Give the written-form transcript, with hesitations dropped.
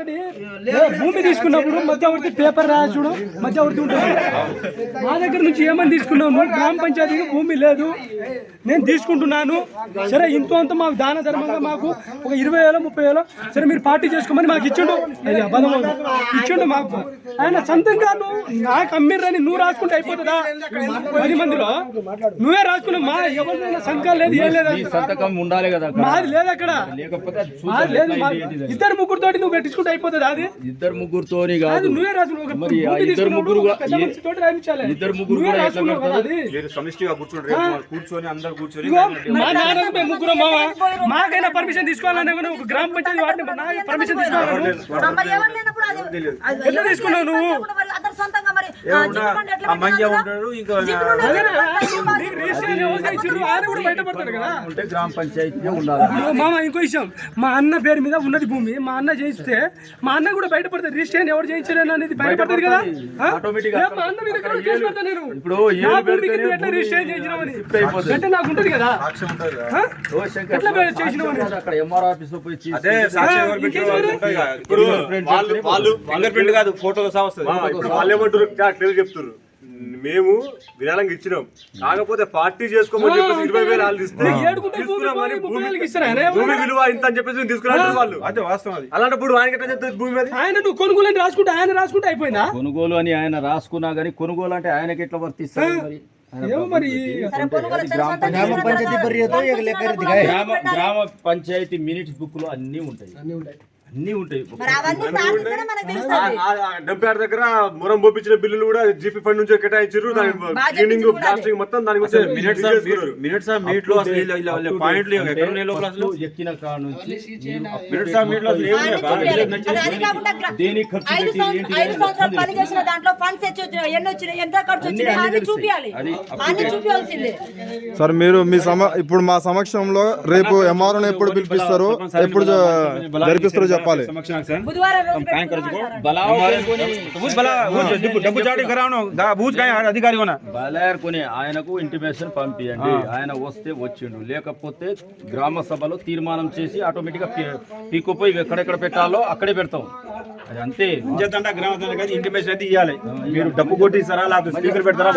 ఇంకోటి భూమి తీసుకున్నప్పుడు మధ్యవర్తి పేపర్ రాసుడు మధ్యవర్తి ఉంటుంది. మా దగ్గర నుంచి ఏమని తీసుకున్నాము, గ్రామ పంచాయతీకి భూమి లేదు నేను తీసుకుంటున్నాను, సరే ఇంతో అంత మాకు దాన ధర్మంగా మాకు ఒక 20,000 30,000 సరే మీరు పార్టీ చేసుకోమని మాకు ఇచ్చిండు. అది అబద్ధం ఇచ్చిండు మాకు. ఆయన సొంతం కాదు నాకు అమ్మిర్రని నువ్వు రాసుకుంటే అయిపోతుందా? 10 మందిలో నువ్వే రాసుకున్నావు. మా ఎవరినైనా సంతకాలు లేదు, ఏం లేదు, సంతకం ఉండాలి కదా, మాది లేదు అక్కడ, లేదు. 2-3 నువ్వు పెట్టించుకుంటే అయిపోతుంది. అది 2-3 కాదు, నువ్వే రాసుకున్నావు. 2-3 కూర్చొని అందరు కూర్చొని మా నాన్న మేము ముగ్గురు మాకైనా పర్మిషన్ తీసుకోవాలనే ఒక గ్రామ పంచాయతీ వాడిని పర్మిషన్ తీసుకోవాలి. ఎట్లా తీసుకున్నావు నువ్వు? గ్రామ పంచాయతీ ఉండాలి. మామ ఇంకో విషయం, మా అన్న పేరు మీద ఉన్నది భూమి, మా అన్న చేయిస్తే మా అన్న కూడా బయటపడుతుంది. రిజిస్ట్రేషన్ ఎవరు చేయించలేను అనేది బయటపడుతుంది కదా. మా అన్న మీద కేసు పెడతా నేను. ఇప్పుడు ఎట్లా రిజిస్ట్రేషన్ చేసినామని అంటే నాకు ఉంటది కదా, ఎట్లా చేసినామని. అక్కడ ఎంఆర్ ఆఫీస్ లో పోయి ఫింగర్ ప్రింట్ కాదు, ఫోటోలు వస్తుంది. వాళ్ళు ఏమంటారు క్లియర్ చెప్తారు, మేము విరాళంగా ఇచ్చినాం, కాకపోతే పార్టీ చేసుకోమని చెప్పేసి 20,000 వాళ్ళు భూమి విలువ ఇంత అని చెప్పేసి తీసుకున్నారు వాళ్ళు. అదే వాస్తవం. అది అలాంటప్పుడు ఆయన ఎట్లా చెప్తారు భూమి మీద? ఆయన నువ్వు కొనుగోలు అని రాసుకుంటే ఆయన రాసుకుంటే అయిపోయిందా? కొనుగోలు అని ఆయన రాసుకున్నా గానీ కొనుగోలు అంటే ఆయనకి ఎట్లా వర్తిస్తారు మరి? గ్రామ పంచాయతీ మినిట్స్ బుక్ లో అన్ని ఉంటాయి. 76 దగ్గర మొరం పోపించిన బిల్లులు కూడా జీపీ ఫండ్ నుంచి కేటాయించారు. క్లీనింగ్ ప్లాస్టింగ్ మొత్తం దానికి ఎక్కిన కాడ నుంచి సార్ మీరు మీ ఇప్పుడు మా సమక్షంలో రేపు ఎంఆర్ఓ ఎప్పుడు పిలిపిస్తారు, ఎప్పుడు జరిపిస్తారో చెప్పాలి. ఆయనకు ఇంటిమేషన్ పంపియండి, ఆయన వస్తే వచ్చిండు, లేకపోతే గ్రామ సభలో తీర్మానం చేసి ఆటోమేటిక్ గా పీక్కుపోయి ఎక్కడెక్కడ పెట్టాలో అక్కడే పెడతాం. అది అంతే. ఇంటిమేషన్ అయితే ఇవ్వాలి. మీరు డబ్బు కొట్టిస్తారా, లేకపోతే స్పీకర్ పెడతారా,